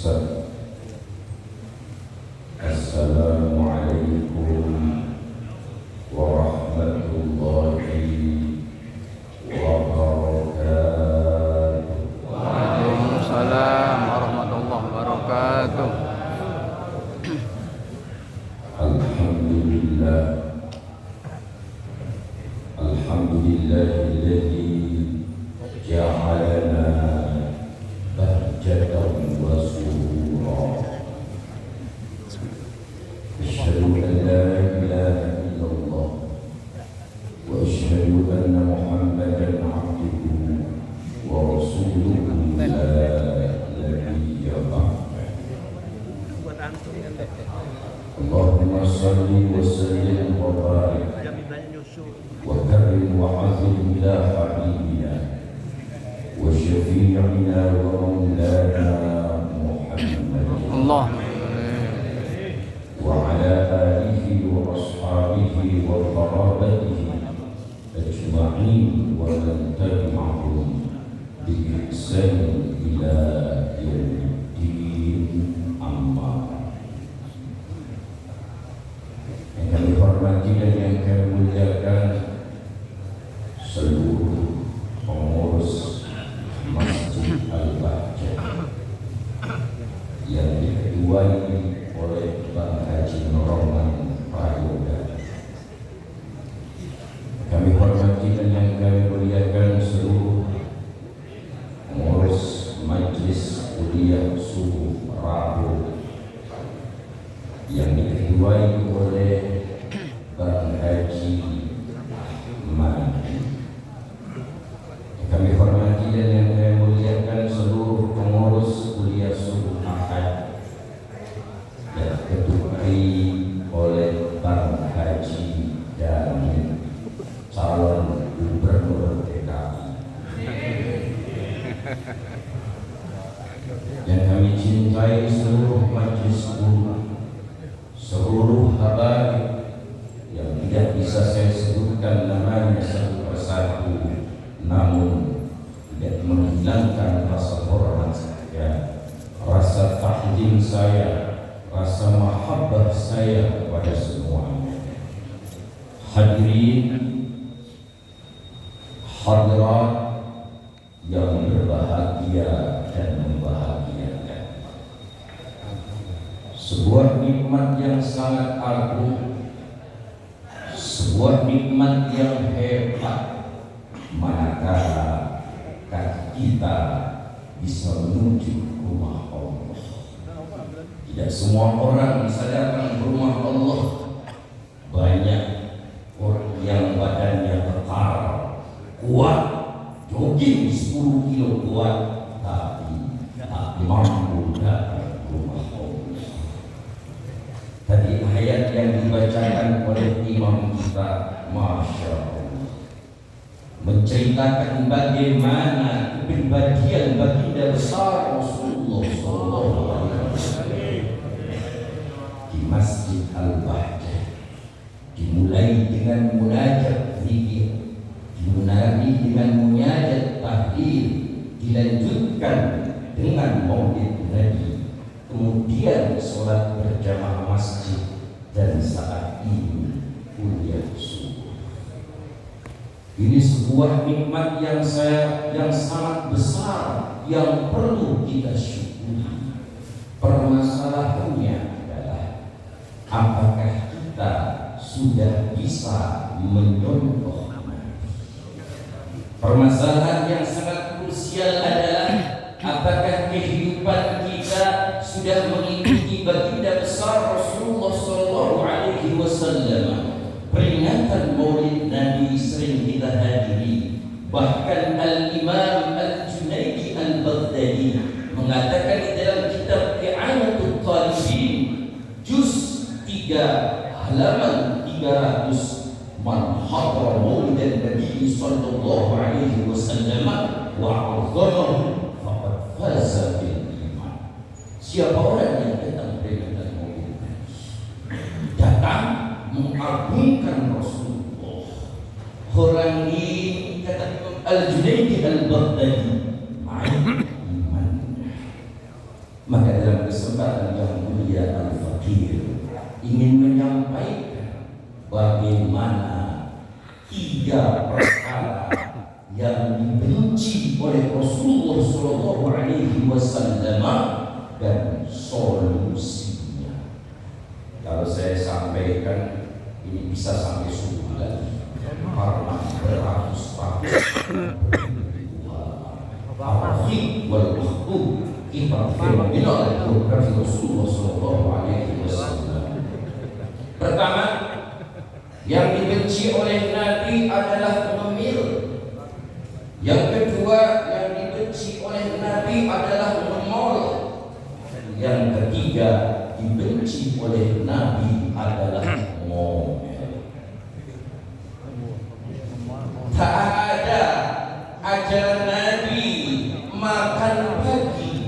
Assalamualaikum warahmatullahi wabarakatuh. Waalaikumsalam warahmatullahi wabarakatuh. Alhamdulillah, alhamdulillahilladzi ja'alana bahjatan wa surura. Asyhadu an la ilaha illallah wa asyhadu anna Muhammadan abduhu wa rasuluhu la nabiyya ba'dah. Allahumma salli wa sallim wa barik wa karim wa azim ila habibina wa syafi'ina wa maulana Muhammad Allah wa ala alihi wa ashabihi wa qarabatihi ajma'in wa man tabi'ahum bi ihsan ila yaumiddin. Amma yang kami hormati dan yang kami muliakan seluruh pengurus Masjid Al-Bahjah yang diketuai oleh Bang Haji Nuroman Prayoga. Kami hormati dan yang kami muliakan seluruh pengurus Majelis Kuliah Subuh Rabu yang diketuai oleh Bang Haji Madi. Kami hormati dan yang kami muliakan seluruh pengurus Kuliah Subuh Ahad yang diketuai oleh Bang Haji dan calon gubernur DKI. Yang kami cintai seluruh majelis guru, seluruh habaib yang tidak bisa saya sebutkan namanya satu persatu, namun tidak menghilangkan rasa hormat saya, rasa takdim saya, rasa mahabbah saya kepada semuanya. Hadirin hadirat yang berbahagia dan membahagiakan, sebuah nikmat yang sangat agung, sebuah nikmat yang hebat manakala kita bisa menuju rumah Allah. Tidak semua orang bisa datang ke rumah Allah. Banyak orang yang badannya kekar, kuat, jogging 10 kilo kuat, tapi tak mampu datang ke rumah Allah. Tadi ayat yang dibacakan oleh imam kita, Masya Allah, menceritakan bagaimana kepribadian baginda besar Rasulullah SAW di Masjid Al-Bahjah. Dimulai dengan munajat zikir, dimulai dengan munajat tahlil, dilanjutkan dengan maulid Nabi, kemudian sholat berjamaah masjid, dan saat ini kuliah subuh. Ini sebuah nikmat yang sangat besar yang perlu kita syukuri. Permasalahannya adalah apakah kita sudah bisa menyontoh Nabi. Permasalahan yang sangat krusial adalah apakah kehidupan kita sudah mengikuti baginda besar Rasulullah SAW. Peringatan Maulid Nabi sering kita hadiri. Bahkan Al-Imam Al-Junaidi Al-Baghdadi mengatakan di dalam kitab I'anatul Talibin juz 3 halaman 300, man hadara Maulid Nabi sallallahu alaihi wasallam wa 'azzamahu faqad faza bil iman. Siapa orang yang datang peringatan Maulid Nabi, datang mengagungkan Rasulullah, orang ini kata Al-Junaidi Al-Baghdadi iman. Maka dalam dibenci oleh Rasulullah Shallallahu Alaihi Wasallam dan solusinya. Kalau saya sampaikan ini bisa sampai subuh lagi karena beratus-ratus Al-Haqq wal Mahdud kita fenomenal biografi Rasulullah Shallallahu Alaihi Wasallam. Pertama, yang dibenci oleh Nabi adalah ngemil. Yang kedua, yang dibenci oleh Nabi adalah ngemol. Yang ketiga, dibenci oleh Nabi adalah ngomel. Tak ada ajaran Nabi makan pagi.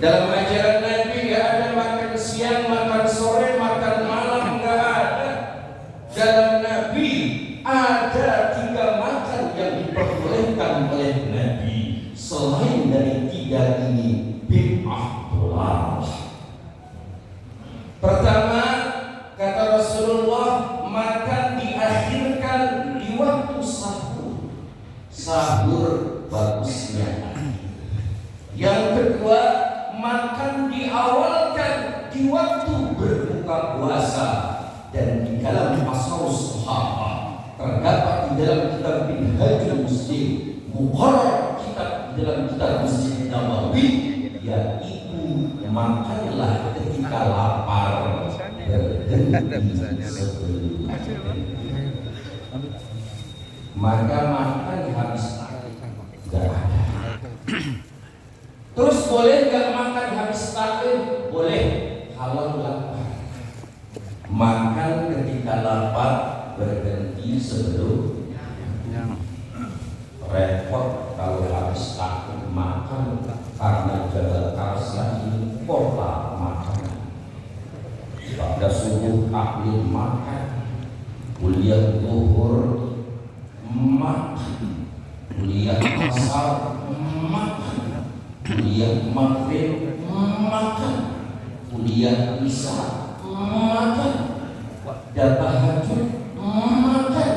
Dalam ajaran Nabi gak ada makan siang, makan sore, makan malam, gak ada. Dalam Nabi ada 3 makan yang diperbolehkan oleh Nabi. Selain dari 3 ini, bid'ah dolal. Pertama, kata Rasulullah, makan diakhirkan di waktu sahur. Sahur bagusnya. Yang kedua, makan diawalkan di waktu berbuka puasa. Dan di dalam Asharus Sahabah terdapat di dalam kitab Minhajul Muslim, muqarrar kitab di dalam kitab Masjid Nabawi, yaitu makanlah ketika lapar, berhenti sebelum maka makan habis gak ada. Terus boleh gak makan habis taklim? Boleh kalau lapar. Makan ketika lapar, berhenti sebelum repot kalau habis taklim makan karena jaga karsa ini pola makanan. Pada subuh taklim makan, kuliah zuhur makan, kuliah asar makan, kuliah maghrib makan, kuliah isya makan, dan tahajud makan.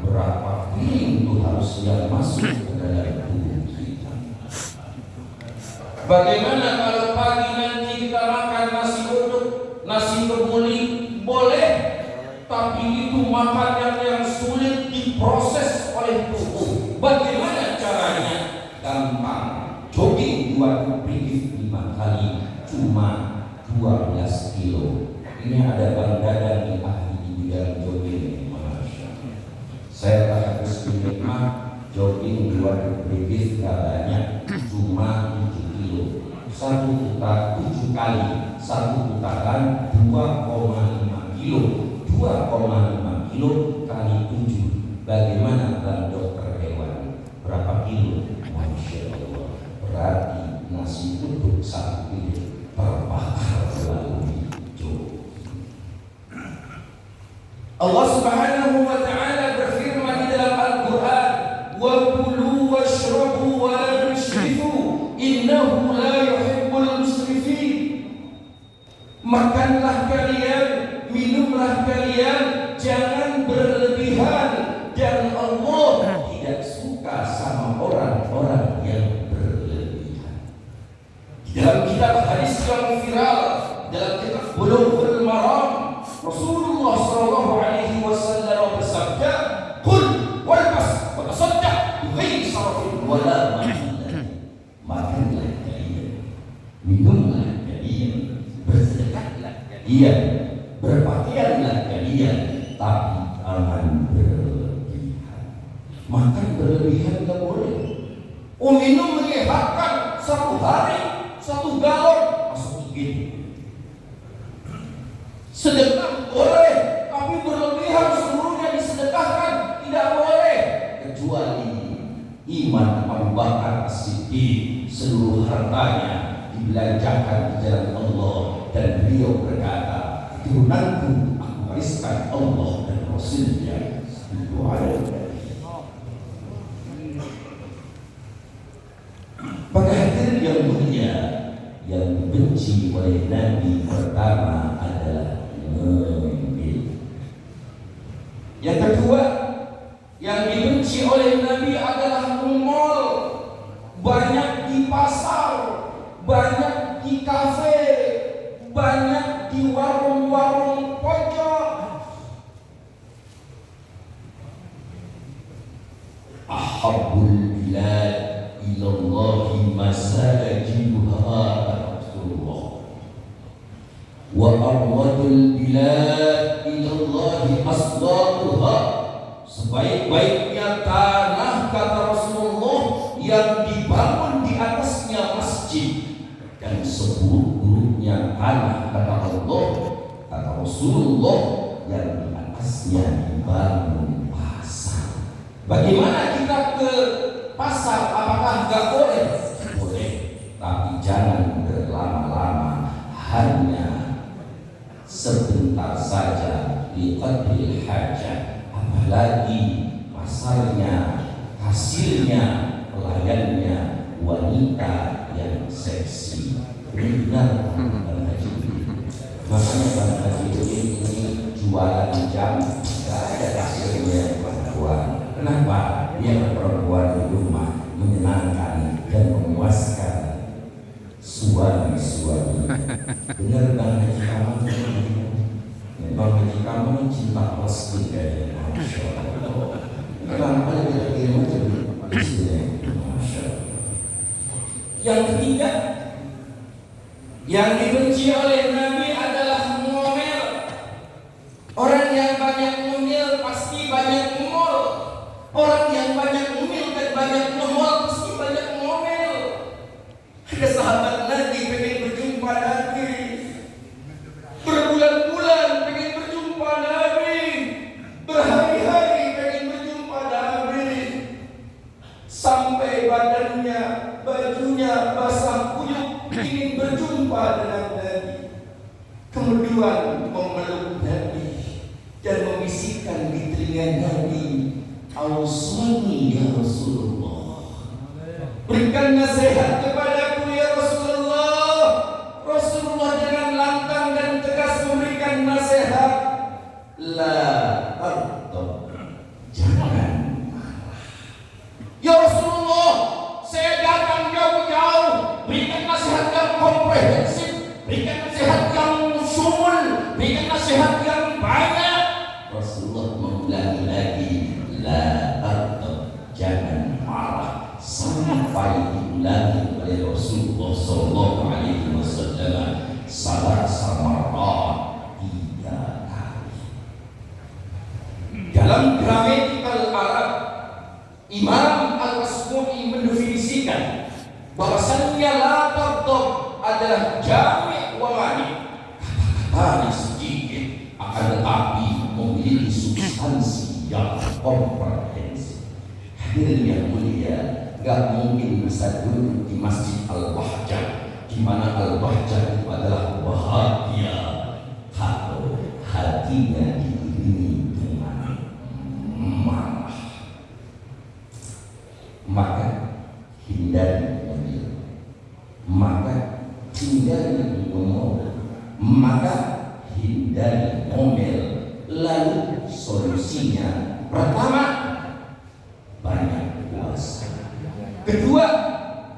Berapa piring itu harus yang masuk ke dalam tubuh kita? Bagaimana kalau pagi nanti kita makan nasi uduk, nasi kebuli? Boleh, tapi itu makanan yang sulit diproses oleh tubuh. Bagaimana caranya? Gampang. Jogging 2 pipis 5 kali cuma 12 kilo. Ini ada Bang Dadan di ahli di bidang jogging. Saya harus menikmat jogging 2 pipis gak banyak, cuma 7 kilo. 7 kali, 1 putaran 2,5 kilo. 2,5 kilo kali 7. Bagaimana dalam dokter hewan? Berapa kilo? Masya Allah. Berarti nasi uduk 1 kilo terbakar lalu hijau. Allah Subhanahu wa ta'ala berfirman di dalam Al-Quran, wa kulu washrabu wa la tusrifu innahu la yuhibbul musrifin. Makanlah kalian, minumlah kalian, jangan berlebihan, dan Allah tidak suka sama orang-orang yang berlebihan. Di dalam kitab hadis yang viral, dalam kitab Bulughul Maram, Rasulullah Shallallahu Alaihi Wasallam bersabda, "Qul walbas wa tasaddaq bighairi sarfin wala mahillah." Makanlah kalian, minumlah kalian, bersedekahlah kalian, berpakaianlah kalian, tapi jangan berlebihan. Makan berlebihan tidak boleh. Minum menyehatkan 1 hari 1 galon masuk gigi. Sedekah boleh, tapi berlebihan seluruhnya disedekahkan tidak boleh, kecuali iman Abu Bakar As-Siddiq seluruh hartanya dibelanjakan di jalan Allah, dan beliau berkata, turunanku aku wariskan Allah dan Rasulnya. Pada hadirin yang mulia, yang dibenci oleh Nabi pertama adalah mengambil. Yang kedua, yang dibenci oleh Nabi adalah mall, banyak di pasar, banyak di kafe, banyak di warung-warung pojok. Ahabbul bilad ilallahi masajiduha Rasulullah wa abghadul bilad ilallahi asdaquha. Sebaik-baiknya tanah, kata Rasulullah, yang dibangun di atasnya masjid, dan seburuk-buruknya tanah, kata Allah, kata Rasulullah, yang di atasnya dibangun pasar. Bagaimana kita ke pasar? Apakah enggak boleh? Boleh, tapi jangan berlama-lama, hanya sebentar saja, liqadril hajat. Apalagi pasarnya, hasilnya, pelayannya wanita yang seksi. Benar, Bang Haji. Makanya Bang Haji ini jualan jam, gak ada hasilnya perempuan. Kenapa? Yang perempuan di rumah menyenangkan dan memuaskan suami-suami. Benar Bang Haji kamu? Bang Haji kamu cinta plastik kayaknya. Masya Allah. Kenapa kita kirim aja Masya Allah. Yang ketiga, yang dibenci oleh Nabi adalah ngomel. Orang yang banyak ngomel pasti banyak ngomel. Orang yang banyak ngomel dan banyak ngomel pasti banyak ngomel. Ada sahabat Nabi pengen berjumpa Nabi, berbulan-bulan pengen berjumpa Nabi, berhari-hari pengen berjumpa Nabi, sampai badannya, bajunya basah kuyup ingin berjumpa dengan Nabi. Kemudian memeluk Nabi dan membisikkan di telinga Nabi, "Ausani ya Rasulullah, berikan nasihat kepadaku ya Rasulullah." Rasulullah dengan lantang dan tegas memberikan nasihat, "La artab, jangan marah." Ya Rasulullah, saya datang jauh-jauh, berikan nasihat yang komprehensif, berikan nasihat yang syumul, berikan nasihat yang banyak. Rasulullah mengulangi lagi, "La artab, jangan marah," sampai diulangi oleh Rasulullah sallallahu alaihi wasallam salasa marrat, 3 kali. Dalam gramatikal Arab, Imam Al-Asmu'i mendefinisikan bahwasannya la tartab adalah jami' wa mani. Kata-kata sedikit akan tetapi memiliki substansi yang komprehensif. Hadirin yang mulia, gak mungkin bisa duduk di Masjid Al-Bahjah, di mana Al-Bahjah itu adalah bahagia kalau hatinya diiringi dengan marah. Maka hindari mobil, maka hindari ngomong, maka hindari ngomel. Lalu solusinya, pertama, banyak puasa. Kedua,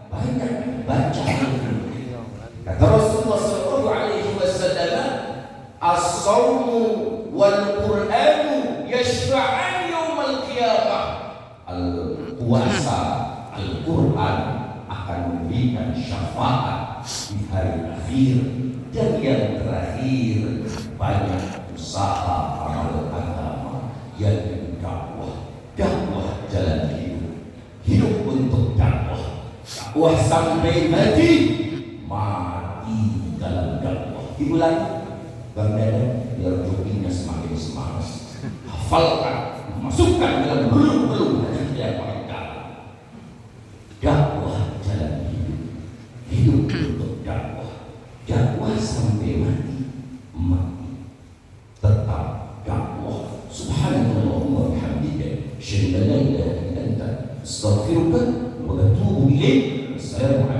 banyak baca. Kata Rasulullah sallallahu alaihi wasallam, "As-shaumu wal Qur'anu yashfa'an yaumil qiyamah." Al-puasa, Al-Quran akan memberikan syafaat di hari akhir. Dan yang terakhir, banyak usaha amal agama, yaitu dakwah. Dakwah jalan hidup, hidup untuk dakwah. Dakwah sampai mati, mati dalam dakwah. Diulangi, Bang Dada, biar joggingnya semakin semangat. Hafalkan, masukkan dalam belum hati yang paling dalam. Dakwah jalan hidup, hidup untuk dakwah. Dakwah sampai mati, mati tetap dakwah. Subhanallah wa bihamdika, asyhadu an la ilaha illa anta, astaghfiruka wa atubu ilaik. Assalamualaikum.